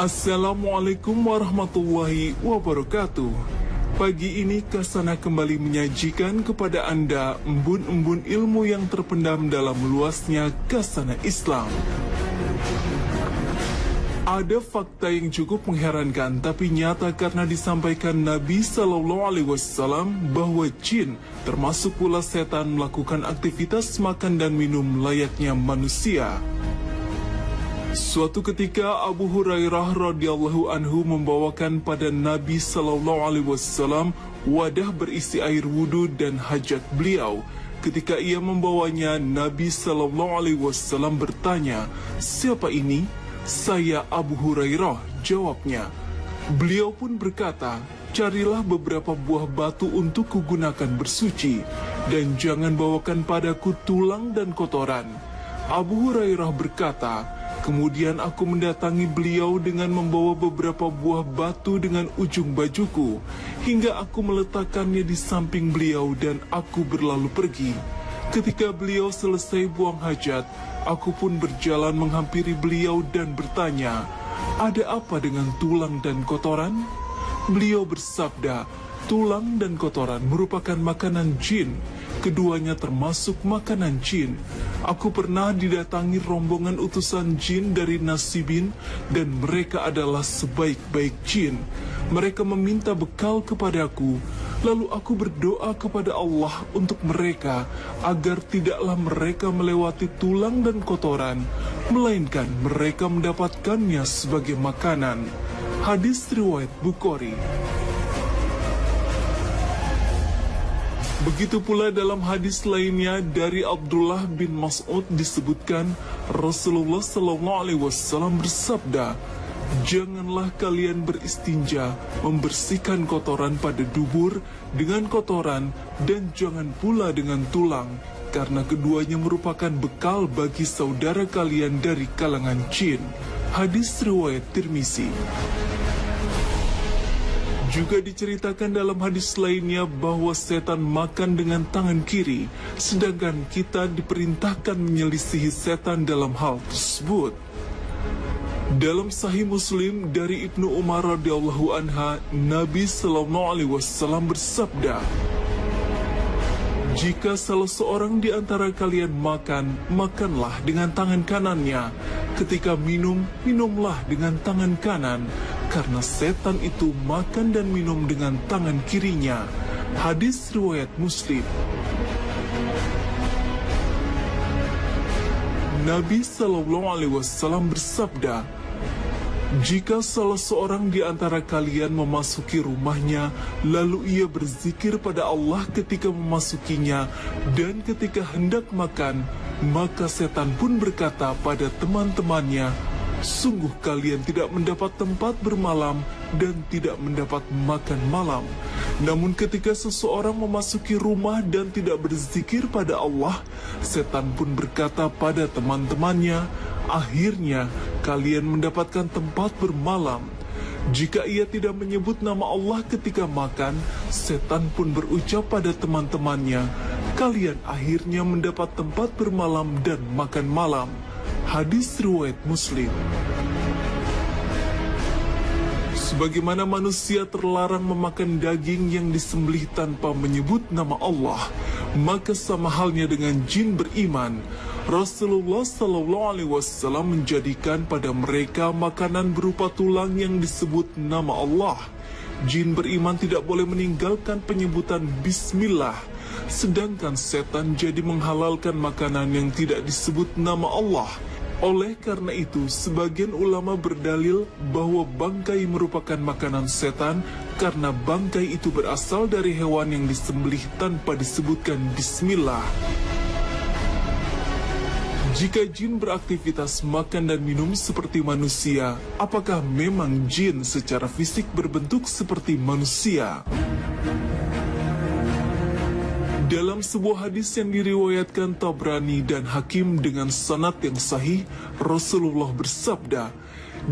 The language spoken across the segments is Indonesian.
Assalamualaikum warahmatullahi wabarakatuh. Pagi ini Kasana kembali menyajikan kepada Anda embun-embun ilmu yang terpendam dalam luasnya Kasana Islam. Ada fakta yang cukup mengherankan tapi nyata karena disampaikan Nabi Sallallahu Alaihi Wasallam bahwa jin termasuk pula setan melakukan aktivitas makan dan minum layaknya manusia. Suatu ketika Abu Hurairah radhiyallahu anhu membawakan pada Nabi Sallallahu Alaihi Wasallam wadah berisi air wudhu dan hajat beliau. Ketika ia membawanya, Nabi Sallallahu Alaihi Wasallam bertanya, "Siapa ini?" "Saya Abu Hurairah," jawabnya. Beliau pun berkata, "Carilah beberapa buah batu untuk kugunakan bersuci, dan jangan bawakan padaku tulang dan kotoran." Abu Hurairah berkata, "Kemudian aku mendatangi beliau dengan membawa beberapa buah batu dengan ujung bajuku, hingga aku meletakkannya di samping beliau dan aku berlalu pergi. Ketika beliau selesai buang hajat, aku pun berjalan menghampiri beliau dan bertanya, 'Ada apa dengan tulang dan kotoran?' Beliau bersabda, 'Tulang dan kotoran merupakan makanan jin. Keduanya termasuk makanan jin. Aku pernah didatangi rombongan utusan jin dari Nasibin dan mereka adalah sebaik-baik jin. Mereka meminta bekal kepadaku. Lalu aku berdoa kepada Allah untuk mereka agar tidaklah mereka melewati tulang dan kotoran, melainkan mereka mendapatkannya sebagai makanan." Hadis riwayat Bukhari. Begitu pula dalam hadis lainnya dari Abdullah bin Mas'ud disebutkan Rasulullah Sallallahu Alaihi Wasallam bersabda, "Janganlah kalian beristinja membersihkan kotoran pada dubur dengan kotoran dan jangan pula dengan tulang, karena keduanya merupakan bekal bagi saudara kalian dari kalangan jin." Hadis riwayat Tirmizi. Juga diceritakan dalam hadis lainnya bahwa setan makan dengan tangan kiri, sedangkan kita diperintahkan menyelisihi setan dalam hal tersebut. Dalam Sahih Muslim dari Ibnu Umar radhiyallahu anha, Nabi Sallallahu Alaihi Wasallam bersabda, "Jika salah seorang di antara kalian makan, makanlah dengan tangan kanannya. Ketika minum, minumlah dengan tangan kanan, karena setan itu makan dan minum dengan tangan kirinya." Hadis riwayat Muslim. Nabi Sallallahu Alaihi Wasallam bersabda, "Jika salah seorang di antara kalian memasuki rumahnya, lalu ia berzikir pada Allah ketika memasukinya dan ketika hendak makan, maka setan pun berkata pada teman-temannya, 'Sungguh kalian tidak mendapat tempat bermalam dan tidak mendapat makan malam.' Namun ketika seseorang memasuki rumah dan tidak berzikir pada Allah, setan pun berkata pada teman-temannya, 'Akhirnya kalian mendapatkan tempat bermalam.' Jika ia tidak menyebut nama Allah ketika makan, setan pun berucap pada teman-temannya, 'Kalian akhirnya mendapat tempat bermalam dan makan malam.' Hadis riwayat Muslim. Sebagaimana manusia terlarang memakan daging yang disembelih tanpa menyebut nama Allah, maka sama halnya dengan jin beriman. Rasulullah Sallallahu Alaihi Wasallam menjadikan pada mereka makanan berupa tulang yang disebut nama Allah. Jin beriman tidak boleh meninggalkan penyebutan Bismillah, sedangkan setan jadi menghalalkan makanan yang tidak disebut nama Allah. Oleh karena itu, sebagian ulama berdalil bahwa bangkai merupakan makanan setan karena bangkai itu berasal dari hewan yang disembelih tanpa disebutkan Bismillah. Jika jin beraktivitas makan dan minum seperti manusia, apakah memang jin secara fisik berbentuk seperti manusia? Dalam sebuah hadis yang diriwayatkan Tabrani dan Hakim dengan sanad yang sahih, Rasulullah bersabda,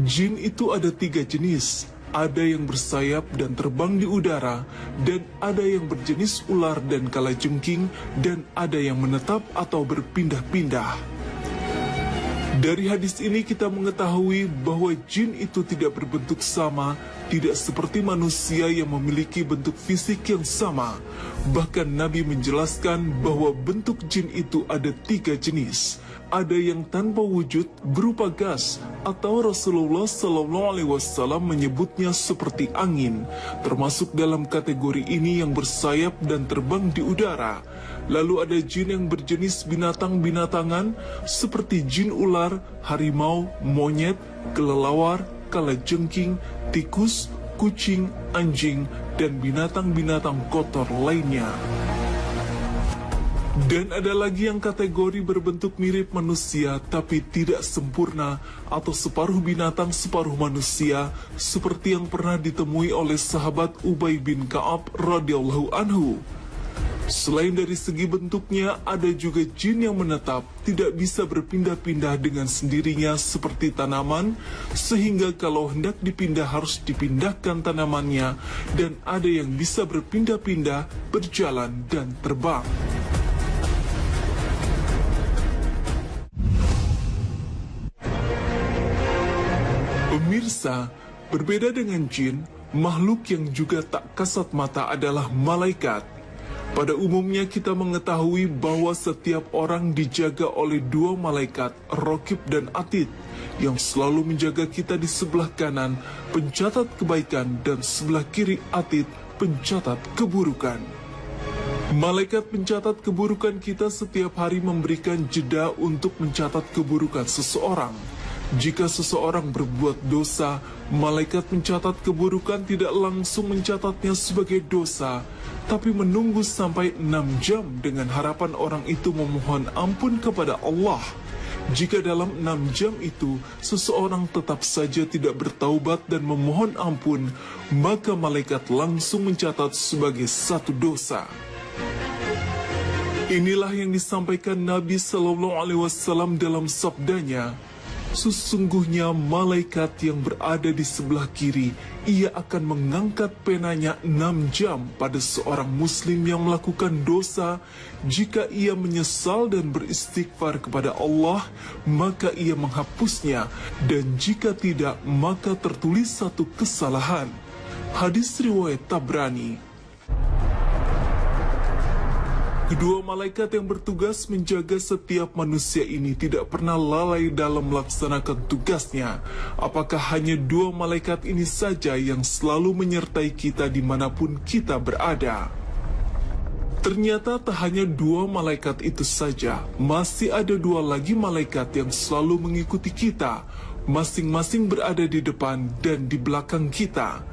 "Jin itu ada 3 jenis. Ada yang bersayap dan terbang di udara, dan ada yang berjenis ular dan kalajengking, dan ada yang menetap atau berpindah-pindah." Dari hadis ini kita mengetahui bahwa jin itu tidak berbentuk sama, tidak seperti manusia yang memiliki bentuk fisik yang sama. Bahkan Nabi menjelaskan bahwa bentuk jin itu ada 3 jenis. Ada yang tanpa wujud berupa gas, atau Rasulullah SAW menyebutnya seperti angin, termasuk dalam kategori ini yang bersayap dan terbang di udara. Lalu ada jin yang berjenis binatang-binatangan seperti jin ular, harimau, monyet, kelelawar, kalajengking, tikus, kucing, anjing, dan binatang-binatang kotor lainnya. Dan ada lagi yang kategori berbentuk mirip manusia tapi tidak sempurna, atau separuh binatang separuh manusia, seperti yang pernah ditemui oleh sahabat Ubay bin Ka'ab radhiyallahu anhu. Selain dari segi bentuknya, ada juga jin yang menetap, tidak bisa berpindah-pindah dengan sendirinya seperti tanaman, sehingga kalau hendak dipindah harus dipindahkan tanamannya, dan ada yang bisa berpindah-pindah, berjalan, dan terbang. Pemirsa, berbeda dengan jin, makhluk yang juga tak kasat mata adalah malaikat. Pada umumnya kita mengetahui bahwa setiap orang dijaga oleh 2 malaikat, Raqib dan Atid, yang selalu menjaga kita di sebelah kanan, pencatat kebaikan, dan sebelah kiri Atid, pencatat keburukan. Malaikat pencatat keburukan kita setiap hari memberikan jeda untuk mencatat keburukan seseorang. Jika seseorang berbuat dosa, malaikat pencatat keburukan tidak langsung mencatatnya sebagai dosa, tapi menunggu sampai 6 jam dengan harapan orang itu memohon ampun kepada Allah. Jika dalam 6 jam itu, seseorang tetap saja tidak bertaubat dan memohon ampun, maka malaikat langsung mencatat sebagai satu dosa. Inilah yang disampaikan Nabi SAW dalam sabdanya, sesungguhnya malaikat yang berada di sebelah kiri, ia akan mengangkat penanya 6 jam pada seorang muslim yang melakukan dosa. Jika ia menyesal dan beristighfar kepada Allah, maka ia menghapusnya, dan jika tidak, maka tertulis satu kesalahan. Hadis riwayat Tabrani. Kedua malaikat yang bertugas menjaga setiap manusia ini tidak pernah lalai dalam melaksanakan tugasnya. Apakah hanya 2 malaikat ini saja yang selalu menyertai kita dimanapun kita berada? Ternyata tak hanya 2 malaikat itu saja, masih ada 2 lagi malaikat yang selalu mengikuti kita, masing-masing berada di depan dan di belakang kita.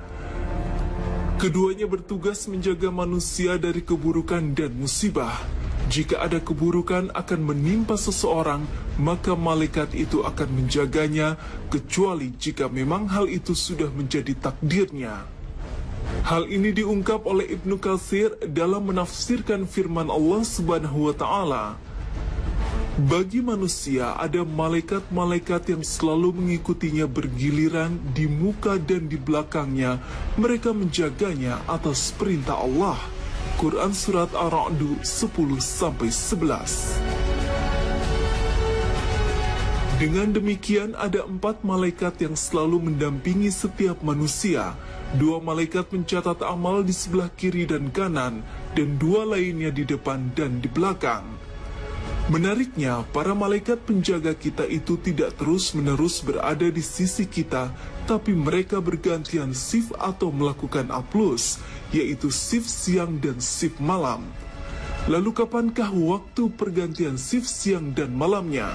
Keduanya bertugas menjaga manusia dari keburukan dan musibah. Jika ada keburukan akan menimpa seseorang, maka malaikat itu akan menjaganya, kecuali jika memang hal itu sudah menjadi takdirnya. Hal ini diungkap oleh Ibnu Katsir dalam menafsirkan firman Allah Subhanahu wa Ta'ala. Bagi manusia ada malaikat-malaikat yang selalu mengikutinya bergiliran di muka dan di belakangnya. Mereka menjaganya atas perintah Allah. Quran Surat Ar-Ra'd 10-11. Dengan demikian ada 4 malaikat yang selalu mendampingi setiap manusia. 2 malaikat mencatat amal di sebelah kiri dan kanan, dan 2 lainnya di depan dan di belakang. Menariknya, para malaikat penjaga kita itu tidak terus-menerus berada di sisi kita, tapi mereka bergantian shift atau melakukan aplus, yaitu shift siang dan shift malam. Lalu kapankah waktu pergantian shift siang dan malamnya?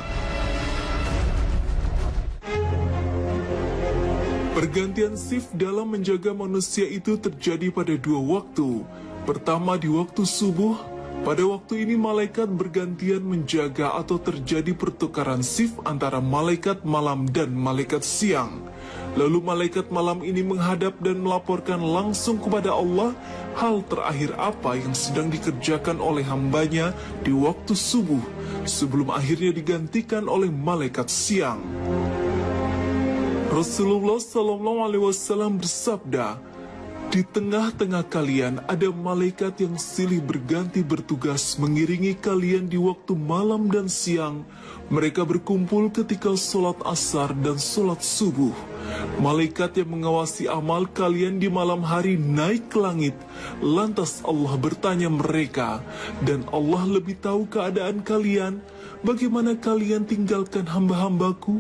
Pergantian shift dalam menjaga manusia itu terjadi pada 2 waktu. Pertama di waktu subuh. Pada waktu ini malaikat bergantian menjaga atau terjadi pertukaran shift antara malaikat malam dan malaikat siang. Lalu malaikat malam ini menghadap dan melaporkan langsung kepada Allah hal terakhir apa yang sedang dikerjakan oleh hambanya di waktu subuh, sebelum akhirnya digantikan oleh malaikat siang. Rasulullah SAW bersabda, Di tengah-tengah kalian ada malaikat yang silih berganti bertugas mengiringi kalian di waktu malam dan siang. Mereka berkumpul ketika sholat asar dan sholat subuh. Malaikat yang mengawasi amal kalian di malam hari naik ke langit. Lantas Allah bertanya mereka, dan Allah lebih tahu keadaan kalian. Bagaimana kalian tinggalkan hamba-hambaku?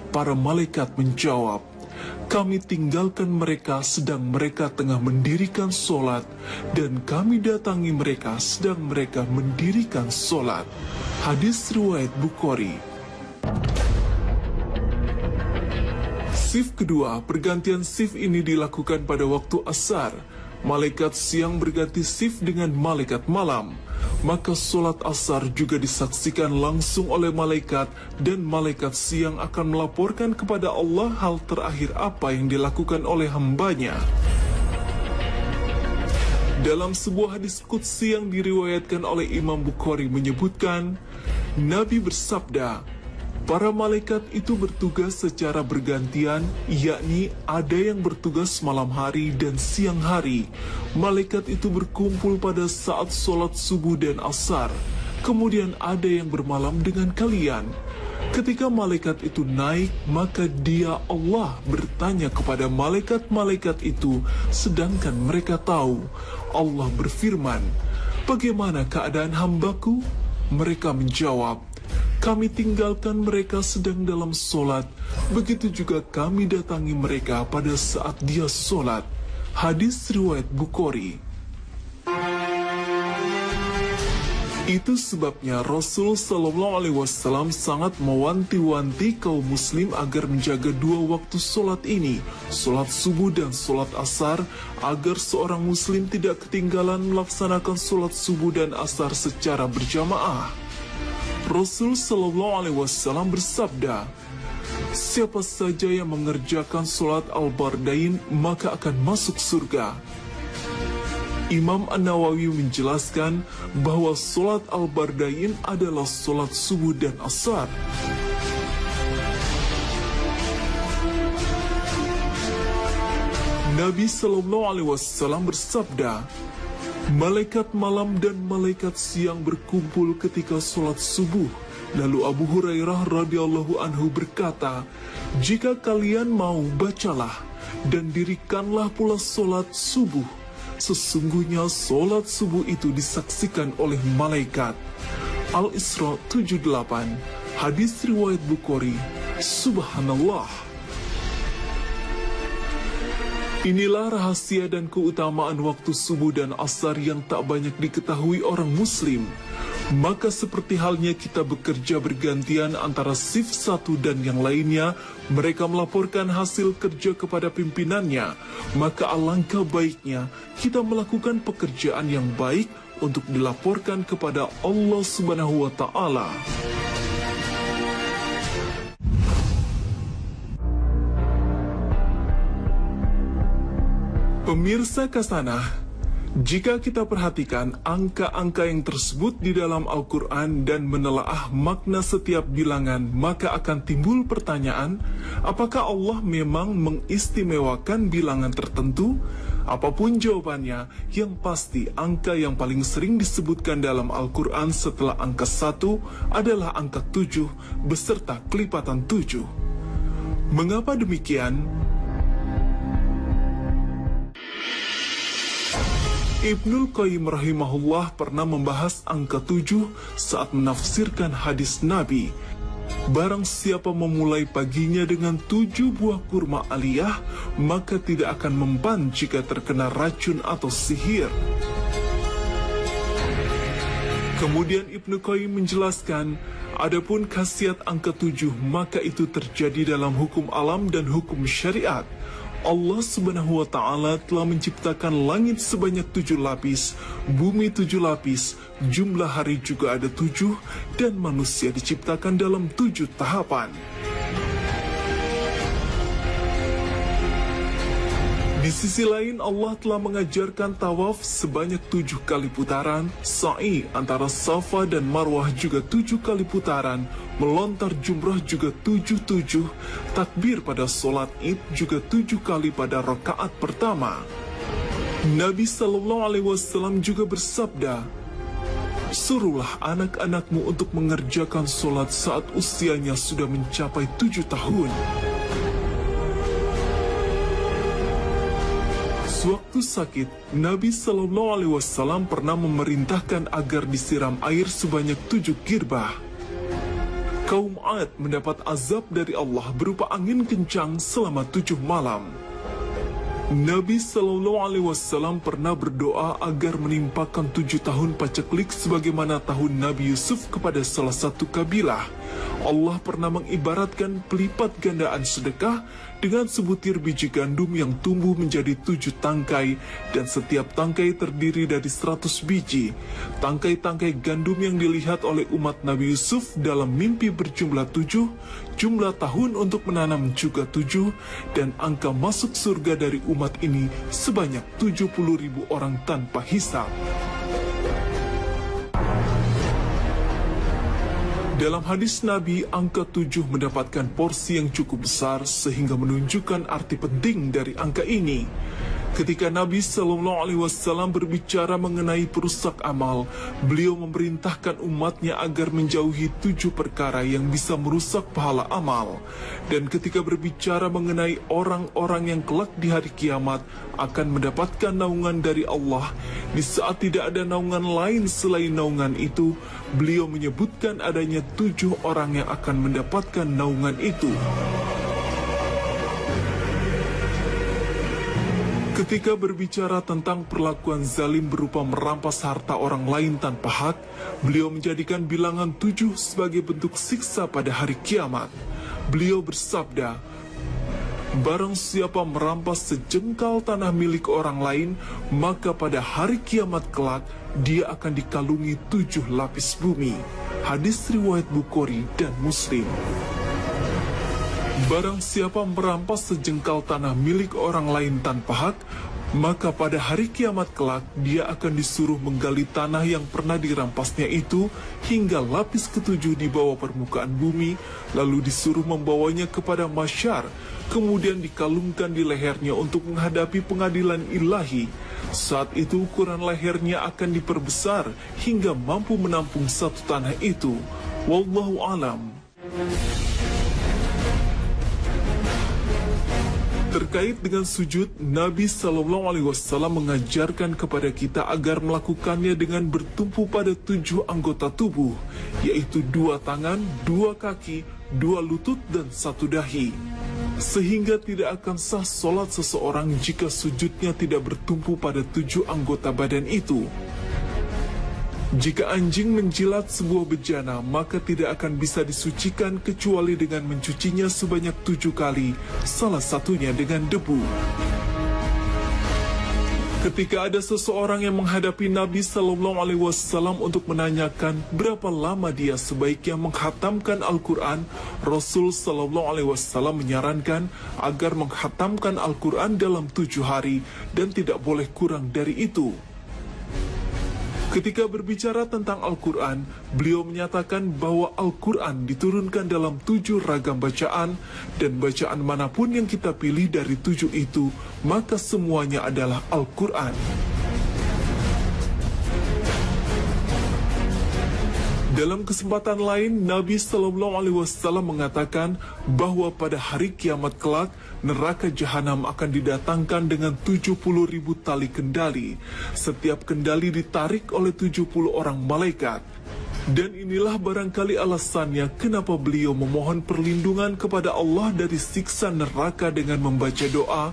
Para malaikat menjawab, kami tinggalkan mereka sedang mereka tengah mendirikan sholat, dan kami datangi mereka sedang mereka mendirikan sholat. Hadis riwayat Bukhari. Shift kedua, pergantian shift ini dilakukan pada waktu asar. Malaikat siang berganti shift dengan malaikat malam. Maka sholat asar juga disaksikan langsung oleh malaikat, dan malaikat siang akan melaporkan kepada Allah hal terakhir apa yang dilakukan oleh hambanya. Dalam sebuah hadis qudsi yang diriwayatkan oleh Imam Bukhari menyebutkan, Nabi bersabda, para malaikat itu bertugas secara bergantian, yakni ada yang bertugas malam hari dan siang hari. Malaikat itu berkumpul pada saat sholat subuh dan asar. Kemudian ada yang bermalam dengan kalian. Ketika malaikat itu naik, maka dia Allah bertanya kepada malaikat-malaikat itu, sedangkan mereka tahu. Allah berfirman, bagaimana keadaan hambaku? Mereka menjawab, kami tinggalkan mereka sedang dalam sholat, begitu juga kami datangi mereka pada saat dia sholat. Hadis riwayat Bukhari. Itu sebabnya Rasul Shallallahu Alaihi Wasallam sangat mewanti-wanti kaum muslim agar menjaga dua waktu sholat ini, sholat subuh dan sholat asar, agar seorang muslim tidak ketinggalan melaksanakan sholat subuh dan asar secara berjamaah. Rasul Shallallahu Alaihi Wasallam bersabda, siapa saja yang mengerjakan sholat al-bardain maka akan masuk surga. Imam An-Nawawi menjelaskan bahwa sholat al-bardain adalah sholat subuh dan asar. Nabi Shallallahu Alaihi Wasallam bersabda, malaikat malam dan malaikat siang berkumpul ketika sholat subuh. Lalu Abu Hurairah radhiyallahu anhu berkata, jika kalian mau, bacalah dan dirikanlah pula sholat subuh. Sesungguhnya sholat subuh itu disaksikan oleh malaikat. Al-Isra 78, hadis riwayat Bukhari. Subhanallah. Inilah rahasia dan keutamaan waktu subuh dan asar yang tak banyak diketahui orang muslim. Maka seperti halnya kita bekerja bergantian antara shift satu dan yang lainnya, mereka melaporkan hasil kerja kepada pimpinannya. Maka alangkah baiknya kita melakukan pekerjaan yang baik untuk dilaporkan kepada Allah Subhanahu wa Ta'ala. Pemirsa Kasanah, jika kita perhatikan angka-angka yang tersebut di dalam Al-Quran dan menelaah makna setiap bilangan, maka akan timbul pertanyaan, apakah Allah memang mengistimewakan bilangan tertentu? Apapun jawabannya, yang pasti angka yang paling sering disebutkan dalam Al-Quran setelah angka 1 adalah angka 7 beserta kelipatan 7. Mengapa demikian? Ibnul Qayyim rahimahullah pernah membahas angka 7 saat menafsirkan hadis Nabi. Barang siapa memulai paginya dengan 7 buah kurma aliyah, maka tidak akan mempan jika terkena racun atau sihir. Kemudian Ibnu Qayyim menjelaskan, adapun khasiat angka 7, maka itu terjadi dalam hukum alam dan hukum syariat. Allah Subhanahu wa Ta'ala telah menciptakan langit sebanyak 7 lapis, bumi 7 lapis, jumlah hari juga ada 7, dan manusia diciptakan dalam 7 tahapan. Di sisi lain, Allah telah mengajarkan tawaf sebanyak 7 kali putaran, sa'i antara Safa dan Marwah juga 7 kali putaran, melontar jumrah juga 7-7, takbir pada sholat id juga 7 kali pada rakaat pertama. Nabi Sallallahu Alaihi Wasallam juga bersabda, "Suruhlah anak-anakmu untuk mengerjakan sholat saat usianya sudah mencapai 7 tahun." Sewaktu sakit, Nabi Sallallahu Alaihi Wasallam pernah memerintahkan agar disiram air sebanyak 7 girbah. Kaum Ad mendapat azab dari Allah berupa angin kencang selama 7 malam. Nabi Sallallahu Alaihi Wasallam pernah berdoa agar menimpakan 7 tahun paceklik sebagaimana tahun Nabi Yusuf kepada salah satu kabilah. Allah pernah mengibaratkan pelipat gandaan sedekah dengan sebutir biji gandum yang tumbuh menjadi 7 tangkai, dan setiap tangkai terdiri dari 100 biji. Tangkai-tangkai gandum yang dilihat oleh umat Nabi Yusuf dalam mimpi berjumlah 7, jumlah tahun untuk menanam juga 7, dan angka masuk surga dari umat ini sebanyak 70.000 orang tanpa hisab. Dalam hadis Nabi, angka 7 mendapatkan porsi yang cukup besar sehingga menunjukkan arti penting dari angka ini. Ketika Nabi Sallallahu Alaihi Wasallam berbicara mengenai perusak amal, beliau memerintahkan umatnya agar menjauhi 7 perkara yang bisa merusak pahala amal. Dan ketika berbicara mengenai orang-orang yang kelak di hari kiamat akan mendapatkan naungan dari Allah, di saat tidak ada naungan lain selain naungan itu, beliau menyebutkan adanya 7 orang yang akan mendapatkan naungan itu. Ketika berbicara tentang perlakuan zalim berupa merampas harta orang lain tanpa hak, beliau menjadikan bilangan 7 sebagai bentuk siksa pada hari kiamat. Beliau bersabda, "Barang siapa merampas sejengkal tanah milik orang lain, maka pada hari kiamat kelak, dia akan dikalungi 7 lapis bumi." Hadis riwayat Bukhari dan Muslim. Barang siapa merampas sejengkal tanah milik orang lain tanpa hak, maka pada hari kiamat kelak dia akan disuruh menggali tanah yang pernah dirampasnya itu hingga lapis ke-7 di bawah permukaan bumi, lalu disuruh membawanya kepada masyar, kemudian dikalungkan di lehernya untuk menghadapi pengadilan ilahi. Saat itu ukuran lehernya akan diperbesar hingga mampu menampung satu tanah itu. Wallahu alam. Terkait dengan sujud, Nabi Sallallahu Alaihi Wasallam mengajarkan kepada kita agar melakukannya dengan bertumpu pada 7 anggota tubuh, yaitu 2 tangan, 2 kaki, 2 lutut, dan 1 dahi. Sehingga tidak akan sah solat seseorang jika sujudnya tidak bertumpu pada 7 anggota badan itu. Jika anjing menjilat sebuah bejana, maka tidak akan bisa disucikan kecuali dengan mencucinya sebanyak 7 kali, salah satunya dengan debu. Ketika ada seseorang yang menghadapi Nabi Sallallahu Alaihi Wasallam untuk menanyakan berapa lama dia sebaiknya menghatamkan Al-Quran, Rasul Sallallahu Alaihi Wasallam menyarankan agar menghatamkan Al-Quran dalam 7 hari dan tidak boleh kurang dari itu. Ketika berbicara tentang Al-Quran, beliau menyatakan bahwa Al-Quran diturunkan dalam 7 ragam bacaan, dan bacaan manapun yang kita pilih dari 7 itu, maka semuanya adalah Al-Quran. Dalam kesempatan lain, Nabi Sallallahu Alaihi Wasallam mengatakan bahwa pada hari kiamat kelak, neraka jahanam akan didatangkan dengan 70.000 tali kendali. Setiap kendali ditarik oleh 70 orang malaikat. Dan inilah barangkali alasannya kenapa beliau memohon perlindungan kepada Allah dari siksa neraka dengan membaca doa,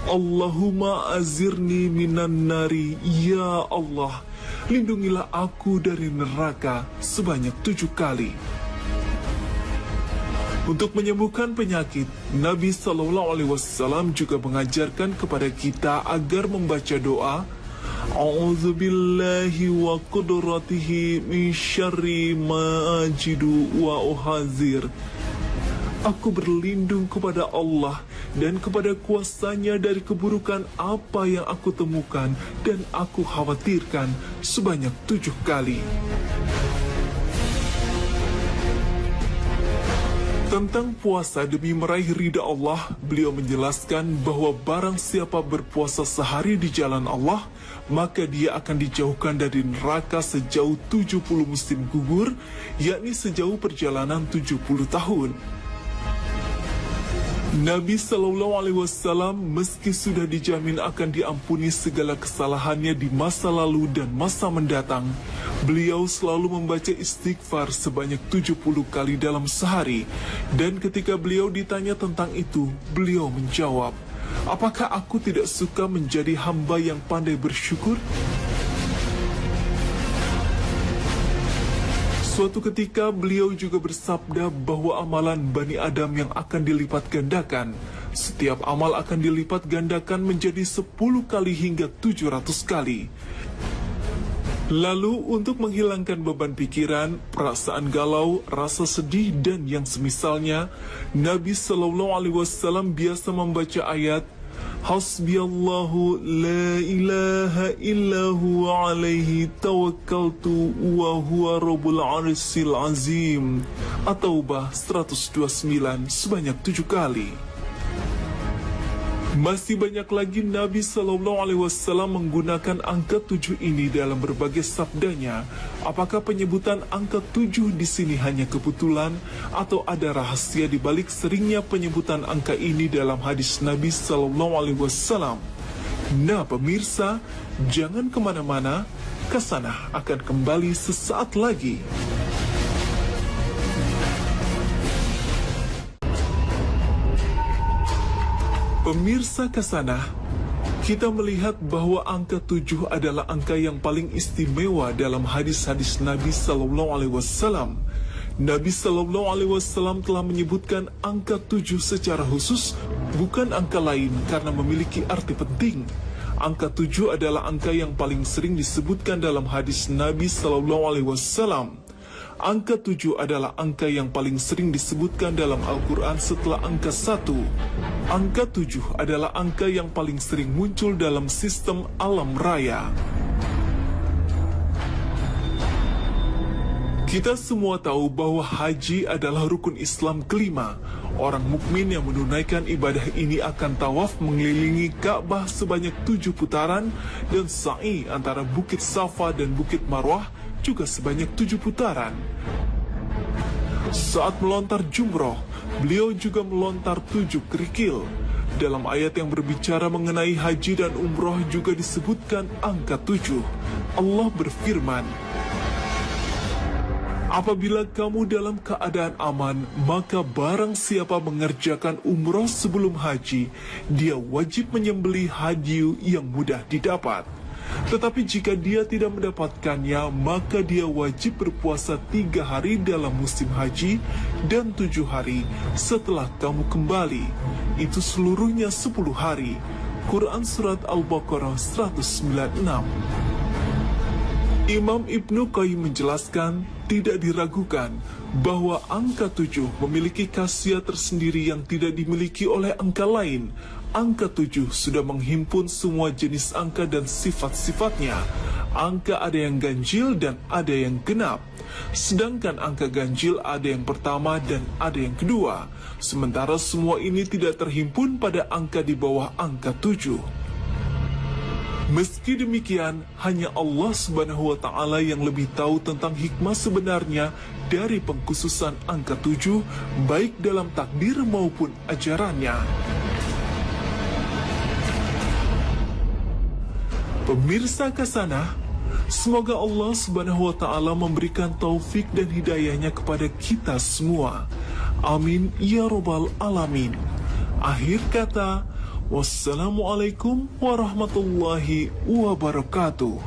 Allahumma azirni minan nari, ya Allah, lindungilah aku dari neraka sebanyak 7 kali. Untuk menyembuhkan penyakit, Nabi Sallallahu Alaihi Wasallam juga mengajarkan kepada kita agar membaca doa, A'udzubillahi wa qudratihi min syarri ma ajidu wa uhazir. Aku berlindung kepada Allah dan kepada kuasanya dari keburukan apa yang aku temukan dan aku khawatirkan sebanyak 7 kali. Tentang puasa demi meraih ridha Allah, beliau menjelaskan bahwa barang siapa berpuasa sehari di jalan Allah, maka dia akan dijauhkan dari neraka sejauh 70 musim gugur, yakni sejauh perjalanan 70 tahun. Nabi SAW meski sudah dijamin akan diampuni segala kesalahannya di masa lalu dan masa mendatang, beliau selalu membaca istighfar sebanyak 70 kali dalam sehari. Dan ketika beliau ditanya tentang itu, beliau menjawab, "Apakah aku tidak suka menjadi hamba yang pandai bersyukur?" Suatu ketika beliau juga bersabda bahwa amalan Bani Adam yang akan dilipat gandakan, setiap amal akan dilipat gandakan menjadi 10 kali hingga 700 kali. Lalu untuk menghilangkan beban pikiran, perasaan galau, rasa sedih dan yang semisalnya, Nabi SAW biasa membaca ayat Hasbiyallahu la ilaha illahu alaihi tawakkaltu wa huwa rabbul arsyil azim. At-Taubah 129 sebanyak 7 kali. Masih banyak lagi Nabi SAW menggunakan angka 7 ini dalam berbagai sabdanya. Apakah penyebutan angka 7 di sini hanya kebetulan atau ada rahasia di balik seringnya penyebutan angka ini dalam hadis Nabi SAW? Nah pemirsa, jangan kemana-mana, Kasanah akan kembali sesaat lagi. Pemirsa Kasanah, kita melihat bahwa angka 7 adalah angka yang paling istimewa dalam hadis-hadis Nabi SAW. Nabi SAW telah menyebutkan angka 7 secara khusus, bukan angka lain karena memiliki arti penting. Angka 7 adalah angka yang paling sering disebutkan dalam hadis Nabi SAW. Angka 7 adalah angka yang paling sering disebutkan dalam Al-Quran setelah angka 1. Angka 7 adalah angka yang paling sering muncul dalam sistem alam raya. Kita semua tahu bahwa haji adalah rukun Islam kelima. Orang mukmin yang menunaikan ibadah ini akan tawaf mengelilingi Ka'bah sebanyak 7 putaran dan sa'i antara Bukit Safa dan Bukit Marwah juga sebanyak 7 putaran. Saat melontar jumroh, beliau juga melontar 7 kerikil. Dalam ayat yang berbicara mengenai haji dan umroh juga disebutkan angka 7. Allah berfirman, "Apabila kamu dalam keadaan aman, maka barang siapa mengerjakan umroh sebelum haji, dia wajib menyembelih hadyu yang mudah didapat. Tetapi jika dia tidak mendapatkannya, maka dia wajib berpuasa 3 hari dalam musim haji dan 7 hari setelah kamu kembali. Itu seluruhnya 10 hari. Quran Surat Al-Baqarah 196. Imam Ibnu Qayyim menjelaskan, tidak diragukan bahwa angka 7 memiliki khasiat tersendiri yang tidak dimiliki oleh angka lain. Angka 7 sudah menghimpun semua jenis angka dan sifat-sifatnya. Angka ada yang ganjil dan ada yang genap. Sedangkan angka ganjil ada yang pertama dan ada yang kedua. Sementara semua ini tidak terhimpun pada angka di bawah angka 7. Meski demikian, hanya Allah Subhanahu wa Ta'ala yang lebih tahu tentang hikmah sebenarnya dari pengkhususan angka 7, baik dalam takdir maupun ajarannya. Pemirsa Kasanah, semoga Allah Subhanahu wa Ta'ala memberikan taufik dan hidayahnya kepada kita semua. Amin ya Rabbal Alamin. Akhir kata, wassalamualaikum warahmatullahi wabarakatuh.